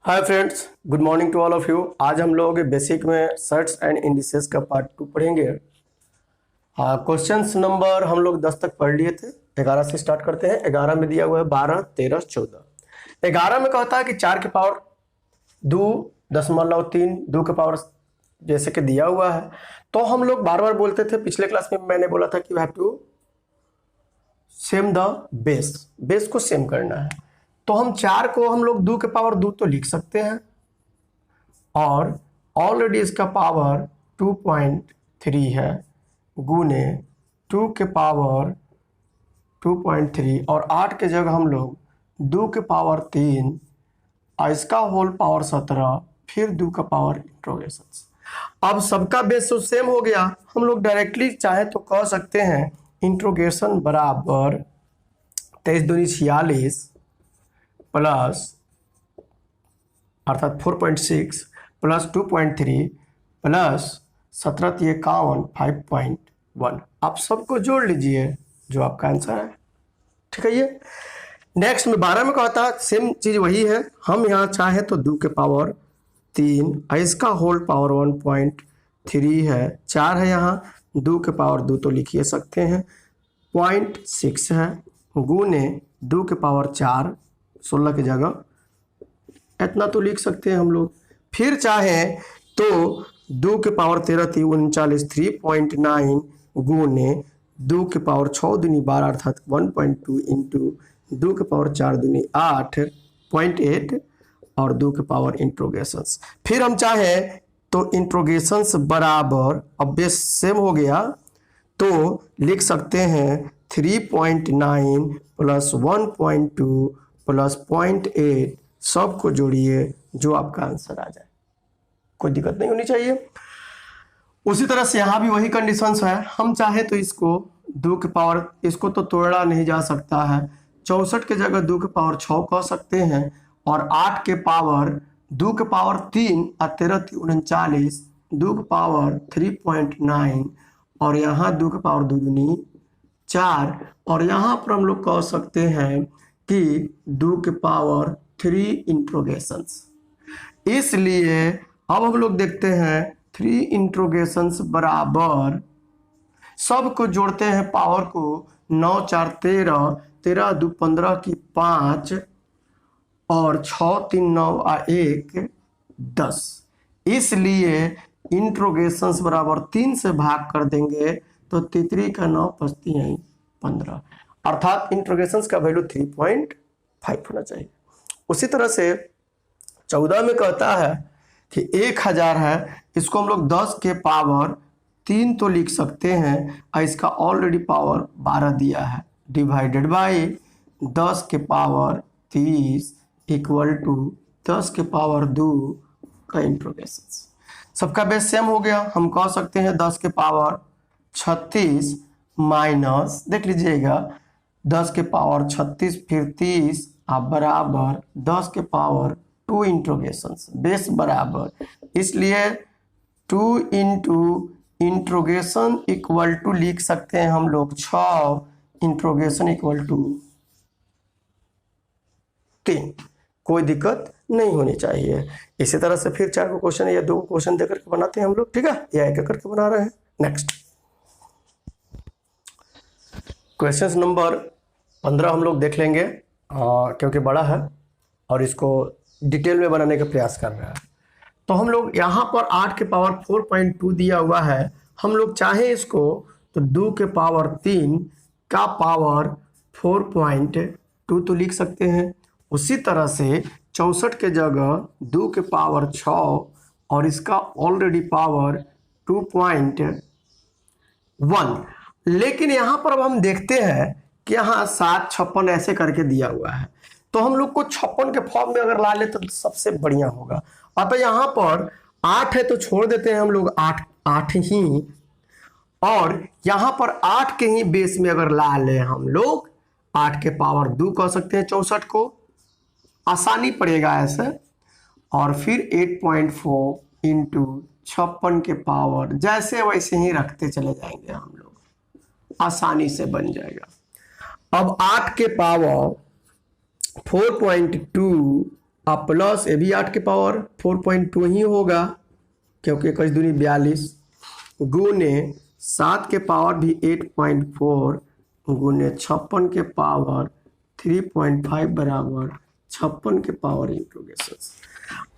Hi friends, good morning to all of you. आज हम लोग बेसिक में सर्ट्स एंड इंडिसेस का पार्ट 2 पढ़ेंगे। क्वेश्चंस नंबर हम लोग 10 तक पढ़ लिए थे। 11 से स्टार्ट करते हैं। 11 में दिया हुआ है 12, 13, 14। 11 में कहता है कि 4 के पावर 2.3 2 के पावर जैसे कि दिया हुआ है, तो हम लोग बार बार बोलते थे। पिछले क्लास में मैंने बोला था कि we have to same the base को सेम करना है। तो हम 4 को हम लोग 2 के पावर 2 तो लिख सकते हैं, और ऑलरेडी इसका पावर 2.3 है, गुने 2 के पावर 2.3 और 8 के जगह हम लोग 2 के पावर 3 और इसका होल पावर 17, फिर 2 का पावर इंट्रोगेशन। अब सबका बेस तो सेम हो गया। हम लोग डायरेक्टली चाहे तो कह सकते हैं इंट्रोगेशन बराबर 23 दूनी 46 प्लस अर्थात 4.6 प्लस 2.3 प्लस 17 51 5.1। आप सबको जोड़ लीजिए जो आपका आंसर है। ठीक है। ये नेक्स्ट में 12 में कहता है सेम चीज वही है। हम यहाँ चाहे तो 2 के पावर 3 इसका होल पावर 1.3 है, 4 है, यहाँ 2 के पावर 2 तो लिख ही सकते हैं, 0.6 है, गुने 2 के पावर 4 16 की जगह इतना तो लिख सकते हैं हम लोग। फिर चाहे तो 2 के पावर 13 39 3.9 गुने 2 के पावर 6 दूनी 12 अर्थात 1.2 इंटू 2 के पावर 4 दूनी 8.8 और 2 के पावर इंट्रोगेशंस। फिर हम चाहे तो इंट्रोगेशंस बराबर, अब बेस सेम हो गया तो लिख सकते हैं 3.9 प्लस 1.2 प्लस 0.8, सबको जोड़िए जो आपका आंसर आ जाए। कोई दिक्कत नहीं होनी चाहिए। उसी तरह से यहाँ भी वही कंडीशंस है। हम चाहे तो इसको 2 के पावर, इसको तो तोड़ा नहीं जा सकता है, 64 के जगह 2 के पावर 6 कह सकते हैं, और 8 के पावर 2 के पावर 3 और 13 39 2 के पावर 3.9 और यहाँ 2 के पावर 2 दूनी 4, और यहाँ पर हम लोग कह सकते हैं कि 2 के पावर 3 इंट्रोगेशंस। इसलिए अब हम लोग देखते हैं 3 इंट्रोगेशंस बराबर, सबको जोड़ते हैं पावर को, 9 4 13 13 2 15 की 5 और 6 3 9 और 1 10। इसलिए इंट्रोगेशंस बराबर 3 से भाग कर देंगे तो 3 का 9 पचती है 15, अर्थात इंट्रोगेशंस का वैल्यू 3.5 होना चाहिए। उसी तरह से 14 में कहता है कि 1000 है, इसको हम लोग 10 के पावर 3 तो लिख सकते हैं, और इसका ऑलरेडी पावर 12 दिया है, डिवाइडेड बाय 10 के पावर 30 इक्वल टू 10 के पावर 2 का इंट्रोगेशंस। सबका बेस सेम हो गया। हम कह सकते हैं 10 के पावर 36 माइनस, देख लीजिएगा, 10 के पावर 36 फिर 30 आप बराबर 10 के पावर 2 इंट्रोगेशंस, बेस बराबर, इसलिए 2 इंटू इंट्रोगेशन इक्वल टू लिख सकते हैं हम लोग 6 इंट्रोगेशन इक्वल टू 3। कोई दिक्कत नहीं होनी चाहिए। इसी तरह से फिर 4 को क्वेश्चन या 2 क्वेश्चन देकर के बनाते हैं हम लोग। ठीक है, या एक करके बना रहे हैं। नेक्स्ट क्वेश्चन नंबर 15 हम लोग देख लेंगे, क्योंकि बड़ा है और इसको डिटेल में बनाने का प्रयास कर रहा है। तो हम लोग यहाँ पर 8 के पावर 4.2 दिया हुआ है। हम लोग चाहे इसको तो 2 के पावर 3 का पावर 4.2 तो लिख सकते हैं। उसी तरह से 64 के जगह 2 के पावर 6 और इसका ऑलरेडी पावर 2.1। लेकिन यहाँ पर अब हम देखते हैं कि यहाँ 7 56 ऐसे करके दिया हुआ है, तो हम लोग को 56 के फॉर्म में अगर ला ले तो सबसे बढ़िया होगा। अतः यहाँ पर 8 है तो छोड़ देते हैं हम लोग 8 ही, और यहाँ पर 8 के ही बेस में अगर ला ले हम लोग 8 के पावर 2 कह सकते हैं 64 को, आसानी पड़ेगा ऐसे, और फिर 8.4 इंटू 56 के पावर, जैसे वैसे ही रखते चले जाएंगे हम लोग, आसानी से बन जाएगा। अब 8 के पावर 4.2 अब प्लस ये भी 8 के पावर 4.2 ही होगा क्योंकि 21 दूनी 42 गुने 7 के पावर भी 8.4 गुने 56 के पावर 3.5 बराबर 56 के पावर इंट्रोगेशन।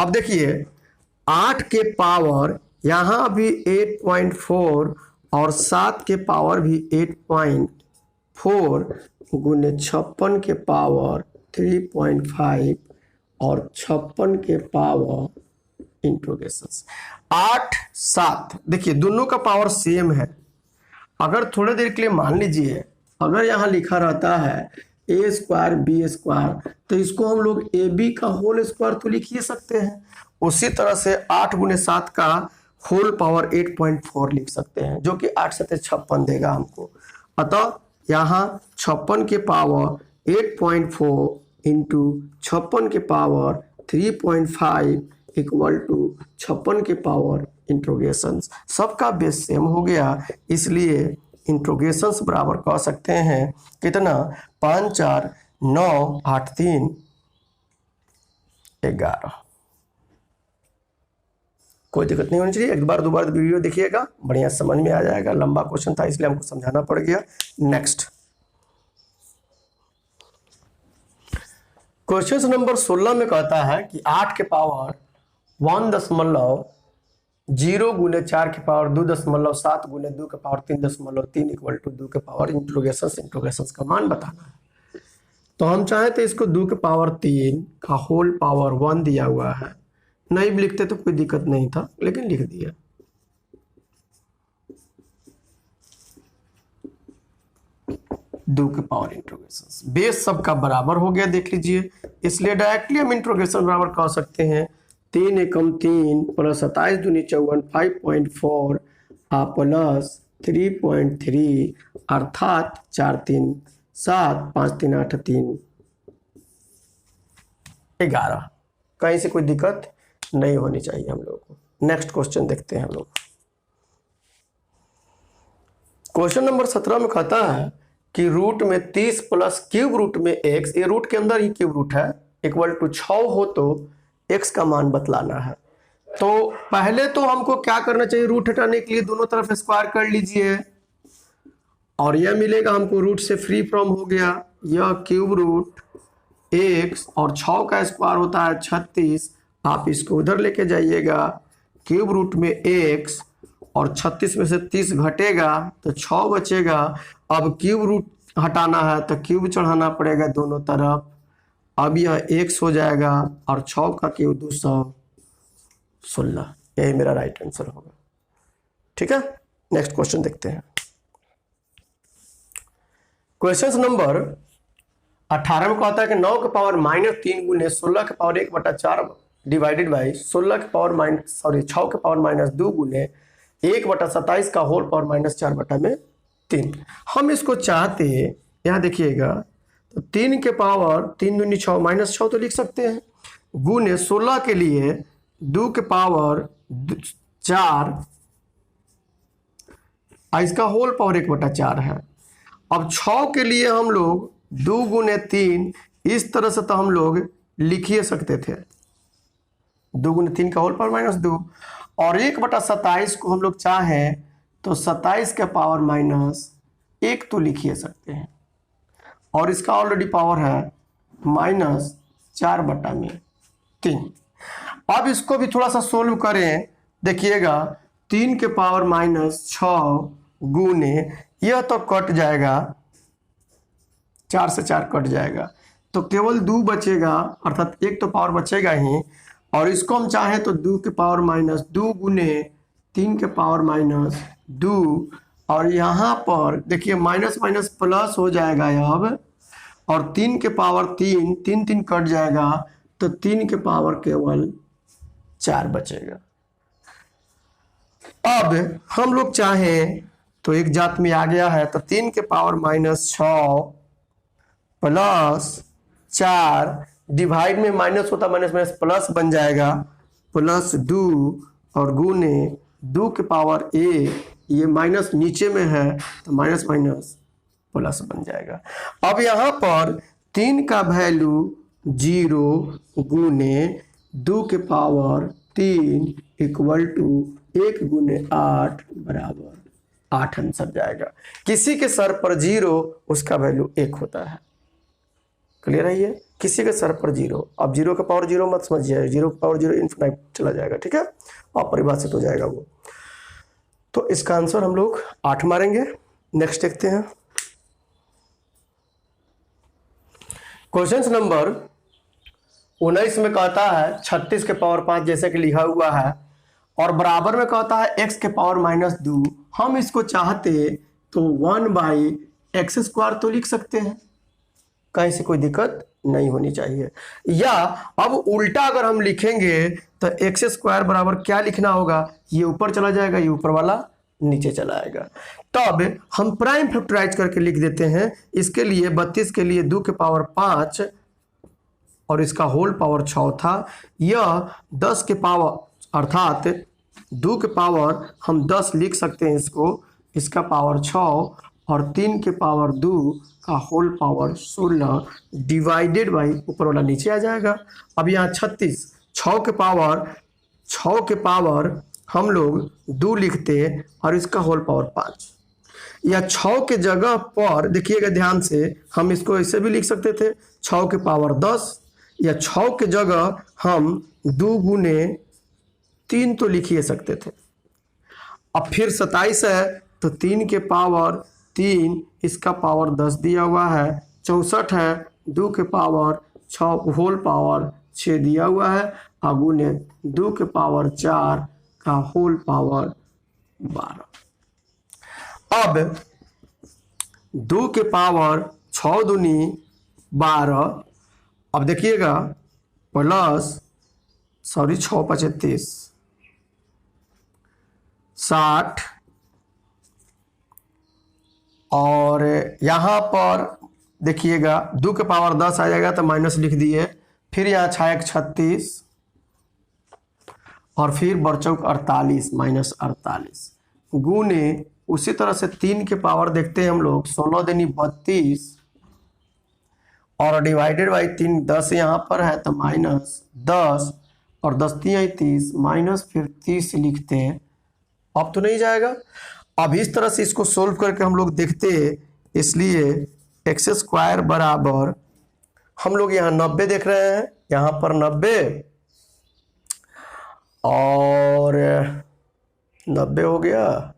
अब देखिए 8 के पावर यहाँ भी 8.4 और 7 के पावर भी 8.4 गुने 56 के पावर 3.5 और 56 के पावर इंट्रोगेशन। 8 7 देखिए दोनों का पावर सेम है। अगर थोड़ी देर के लिए मान लीजिए अगर यहाँ लिखा रहता है ए स्क्वायर बी स्क्वायर तो इसको हम लोग ए बी का होल स्क्वायर तो लिख ही सकते हैं। उसी तरह से 8 गुने 7 का होल पावर 8.4 लिख सकते हैं जो कि 8 7 56 देगा हमको। अतः यहाँ 56 के पावर 8.4 इंटू 56 के पावर 3.5 इक्वल टू 56 के पावर इंट्रोगेशन। सबका बेस सेम हो गया इसलिए इंट्रोगेशंस बराबर कह सकते हैं कितना 5 4 9 8 3 11। कोई दिक्कत नहीं होनी चाहिए। एक बार दो बार वीडियो देखिएगा बढ़िया समझ में आ जाएगा। लंबा क्वेश्चन था इसलिए हमको समझाना पड़ गया। नेक्स्ट क्वेश्चन नंबर 16 में कहता है कि 8 के पावर 1.0 गुने 4 के पावर 2.7 गुने 2 के पावर 3.3 इक्वल टू 2 के पावर इंट्रोगेशन का मान बताना है। तो हम चाहे तो इसको 2 के पावर 3 का होल पावर 1 दिया हुआ है, नहीं भी लिखते तो कोई दिक्कत नहीं था लेकिन लिख दिया। दो के पावर इंट्रोगेशन बेस सबका बराबर हो गया देख लीजिए, इसलिए डायरेक्टली हम इंट्रोगेशन बराबर कह सकते हैं 3 एकम 3 प्लस 27 दूनी 54 5.4 प्लस 3.3 अर्थात 4 3 7 5 3 8 3 11। कहीं से कोई दिक्कत नहीं होनी चाहिए हम लोग को। नेक्स्ट क्वेश्चन देखते हैं हम लोग। क्वेश्चन नंबर 17 में कहता है कि रूट में 30 प्लस क्यूब रूट में x, ये रूट के अंदर ही क्यूब रूट है, इक्वल टू 6 हो तो x का मान बतलाना है। तो पहले तो हमको क्या करना चाहिए, रूट हटाने के लिए दोनों तरफ स्क्वायर कर लीजिए और यह मिलेगा हमको रूट से फ्री फ्रॉम हो गया यह क्यूब रूट x और 6 का स्क्वायर होता है 36। आप इसको उधर लेके जाइएगा, क्यूब रूट में x और 36 में से 30 घटेगा तो 6 बचेगा। अब क्यूब रूट हटाना है तो क्यूब चढ़ाना पड़ेगा दोनों तरफ। अब यह x हो जाएगा और 6 का क्यूब 216। यही मेरा राइट आंसर होगा। ठीक है, नेक्स्ट क्वेश्चन देखते हैं। क्वेश्चन नंबर 18 में कहता है कि 9 के पावर -3 गुने 16 के पावर 1/4 डिवाइडेड बाई 16 के पावर 6 के पावर -2 गुने 1/27 का होल पावर -4/3। हम इसको चाहते यहाँ देखिएगा तो 3 के पावर 3 दूनी 6 -6 तो लिख सकते हैं गुने 16 के लिए 2 के पावर 4 इसका होल पावर 1/4 है। अब 6 के लिए हम लोग 2 गुने 3 इस तरह से तो हम लोग लिख ही सकते थे 2 गुने 3 का होल पावर -2 और 1/27 को हम लोग चाहें तो 27 के पावर -1 तो लिख ही सकते हैं और इसका ऑलरेडी पावर है -4/3। अब इसको भी थोड़ा सा सोल्व करें, देखिएगा 3 के पावर -6 गुने यह तो कट जाएगा 4 से 4 कट जाएगा तो केवल 2 बचेगा अर्थात 1 तो पावर बचेगा ही। और इसको हम चाहें तो 2 के पावर -2 गुने 3 के पावर -2 और यहाँ पर देखिए माइनस माइनस प्लस हो जाएगा अब और 3 के पावर 3 3 3 कट जाएगा तो 3 के पावर केवल 4 बचेगा। अब हम लोग चाहें तो एक जात में आ गया है तो 3 के पावर -6 प्लस 4 डिवाइड में माइनस होता माइनस माइनस प्लस बन जाएगा +2 और गुने 2 के पावर a, ये माइनस नीचे में है तो माइनस माइनस प्लस बन जाएगा। अब यहाँ पर 3 का वैल्यू जीरो गुने 2 के पावर 3 इक्वल टू 1 गुने 8 बराबर 8 आंसर जाएगा। किसी के सर पर जीरो उसका वैल्यू 1 होता है। क्लियर है ये? किसी के सर पर जीरो, अब जीरो का पावर जीरो मत समझिए, जीरो का पावर जीरो इन्फिनाइट चला जाएगा, ठीक है, अपरिभाषित हो जाएगा वो। तो इसका आंसर हम लोग 8 मारेंगे। नेक्स्ट देखते हैं क्वेश्चन नंबर 19 में कहता है 36 के पावर 5 जैसे कि लिखा हुआ है और बराबर में कहता है x के पावर -2। हम इसको चाहते तो 1/x² तो लिख सकते हैं, कहीं से कोई दिक्कत नहीं होनी चाहिए। या अब उल्टा अगर हम लिखेंगे तो x² बराबर क्या लिखना होगा, ये ऊपर चला जाएगा, ये ऊपर वाला नीचे चला आएगा। तब हम प्राइम फैक्टराइज करके लिख देते हैं। इसके लिए 32 के लिए 2 के पावर 5 और इसका होल पावर 6 था। यह 10 के पावर अर्थात 2 के पावर हम 10 लिख सकते हैं इसको, इसका पावर 6 और 3 के पावर 2 का होल पावर 16 डिवाइडेड बाई ऊपर वाला नीचे आ जाएगा। अब यहाँ 36 6 के पावर हम लोग 2 लिखते और इसका होल पावर 5, या 6 के जगह पर देखिएगा ध्यान से, हम इसको ऐसे भी लिख सकते थे 6 के पावर 10, या 6 के जगह हम 2 गुने 3 तो लिख ही सकते थे। अब फिर 27 है तो 3 के पावर 3 इसका पावर 10 दिया हुआ है। 64 है 2 के पावर 6 होल पावर 6 दिया हुआ है, गुने 2 के पावर 4 का होल पावर 12। अब 2 के पावर 6 दूनी 12, अब देखिएगा प्लस 6 × 35 60, और यहाँ पर देखिएगा 2 के पावर 10 आ जाएगा तो माइनस लिख दिए, फिर यहाँ 6 × 36 और फिर बरचौक 48 -48 गुने उसी तरह से 3 के पावर देखते हैं हम लोग 16 दूनी 32 और डिवाइडेड बाई 3 10 यहाँ पर है तो -10 और 10 3 30 माइनस फिर 30 लिखते हैं। अब तो नहीं जाएगा। अब इस तरह से इसको सोल्व करके हम लोग देखते हैं, इसलिए x² बराबर हम लोग यहाँ 90 देख रहे हैं, यहाँ पर 90 और 90 हो गया,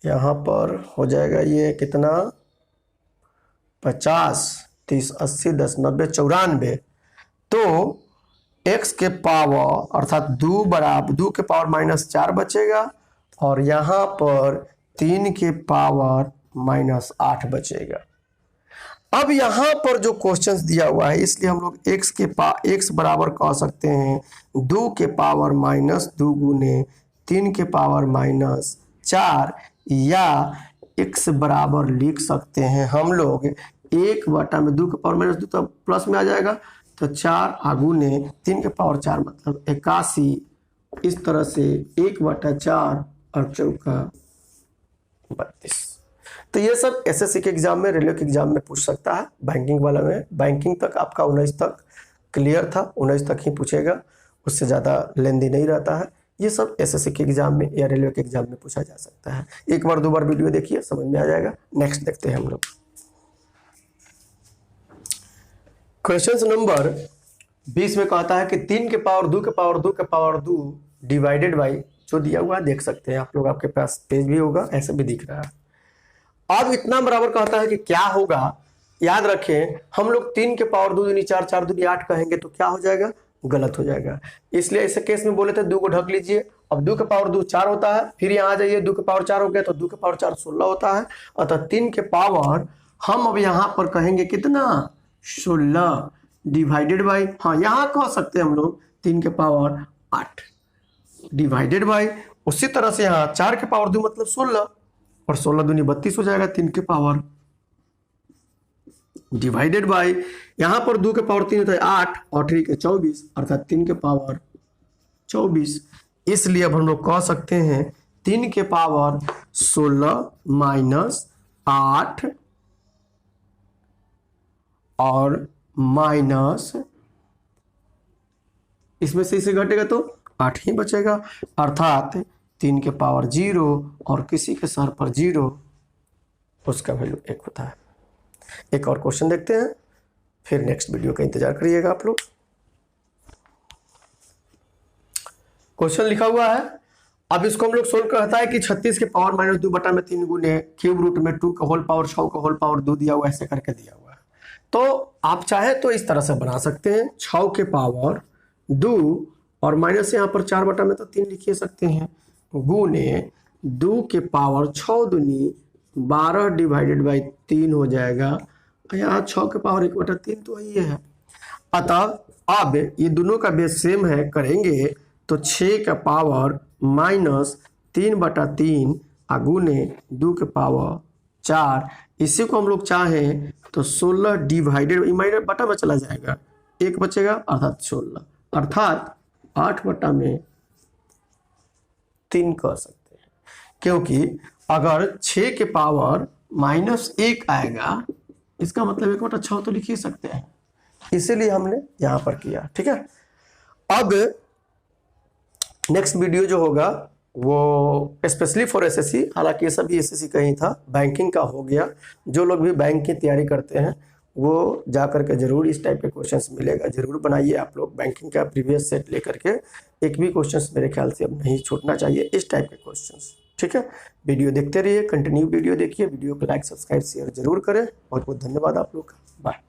यहाँ पर हो जाएगा ये कितना 50 30 80 10 90 94। तो x के पावर अर्थात 2 बराबर 2 के पावर -4 बचेगा और यहाँ पर 3 के पावर -8 बचेगा। अब यहाँ पर जो क्वेश्चंस दिया हुआ है इसलिए हम लोग x बराबर कह सकते हैं 2 के पावर -2 गुने 3 के पावर -4, या x बराबर लिख सकते हैं हम लोग 1/2 के पावर -2 तो प्लस में आ जाएगा तो 4 गुने 3 के पावर 4 मतलब 81। इस तरह से 1/4 और चौका 32। तो ये सब एसएससी के एग्जाम में, रेलवे के एग्जाम में पूछ सकता है। बैंकिंग वाला में बैंकिंग तक आपका 19 तक क्लियर था, 19 तक ही पूछेगा, उससे ज़्यादा लेंदी नहीं रहता है। ये सब एसएससी के एग्जाम में या रेलवे के एग्जाम में पूछा जा सकता है। एक बार 2 बार वीडियो देखिए समझ में आ जाएगा। नेक्स्ट देखते हैं हम लोग क्वेश्चन नंबर 20 में कहता है कि 3 के पावर 2 के पावर 2 के पावर 2 डिवाइडेड बाई जो दिया हुआ देख सकते हैं आप लोग, आपके पास पेज भी होगा, ऐसे भी दिख रहा है। अब इतना बराबर कहता है कि क्या होगा, याद रखें हम लोग 3 के पावर 2 दूनी 4 4 दूनी 8 कहेंगे तो क्या हो जाएगा, गलत हो जाएगा। इसलिए ऐसे केस में बोले थे 2 को ढक लीजिए। अब 2 के पावर 2 4 होता है, फिर यहाँ आ जाइए 2 के पावर 4 हो गया तो 2 के पावर 4 16 होता है। अतः 3 के पावर हम अब यहाँ पर कहेंगे कितना 16 डिवाइडेड बाई, हाँ यहाँ कह सकते हैं हम लोग 3 के पावर 8 डिवाइडेड बाई, उसी तरह से यहाँ 4 के पावर 2 मतलब 16 और 16 दूनी 32 हो जाएगा 3 के पावर डिवाइडेड बाई, यहाँ पर 2 के पावर 3 होता है 8 और 3 के 24 अर्थात 3 के पावर 24। इसलिए अब हम लोग कह सकते हैं 3 के पावर 16 -8 और माइनस, इसमें से इसे घटेगा तो 8 ही बचेगा, अर्थात 3 के पावर 0 और किसी के सर पर 0, उसका वैल्यू 1 होता है। एक और क्वेश्चन देखते हैं, फिर नेक्स्ट वीडियो का इंतजार करिएगा आप लोग। क्वेश्चन लिखा हुआ है, अब इसको हम लोग सोल्व करता है कि 36 के पावर माइनस 2/3 गुने क्यूब रूट में 2 का होल पावर 6 का होल पावर 2 दिया हुआ, ऐसे करके दिया हुआ है। तो आप चाहे तो इस तरह से बना सकते हैं, 6 के पावर 2 और माइनस यहाँ पर 4/3 लिख सकते हैं, गुने 2 के पावर 6 दूनी 12 डिवाइडेड बाई 3 हो जाएगा। यहाँ 6 के पावर 1/3 तो वही है। अतः अब ये दोनों का बेस सेम है, करेंगे तो 6 का पावर माइनस 3/3 गुने 2 के पावर 4, इसी को हम लोग चाहें तो 16 डिवाइडेड, माइनस बटा में चला जाएगा, 1 बचेगा अर्थात 16, अर्थात 8/3 कर सकते हैं। क्योंकि अगर 6 के पावर -1 आएगा, इसका मतलब 1/6 तो लिख ही सकते हैं, इसीलिए हमने यहां पर किया। ठीक है, अब नेक्स्ट वीडियो जो होगा वो स्पेशली फॉर एसएससी, हालांकि ये सभी एसएससी का ही था, बैंकिंग का हो गया। जो लोग भी बैंक की तैयारी करते हैं वो जा करके जरूर इस टाइप के क्वेश्चंस मिलेगा, जरूर बनाइए आप लोग। बैंकिंग का प्रीवियस सेट लेकर के एक भी क्वेश्चंस मेरे ख्याल से अब नहीं छूटना चाहिए, इस टाइप के क्वेश्चंस। ठीक है, वीडियो देखते रहिए, कंटिन्यू वीडियो देखिए, वीडियो को लाइक सब्सक्राइब शेयर जरूर करें। बहुत बहुत धन्यवाद आप लोग का, बाय।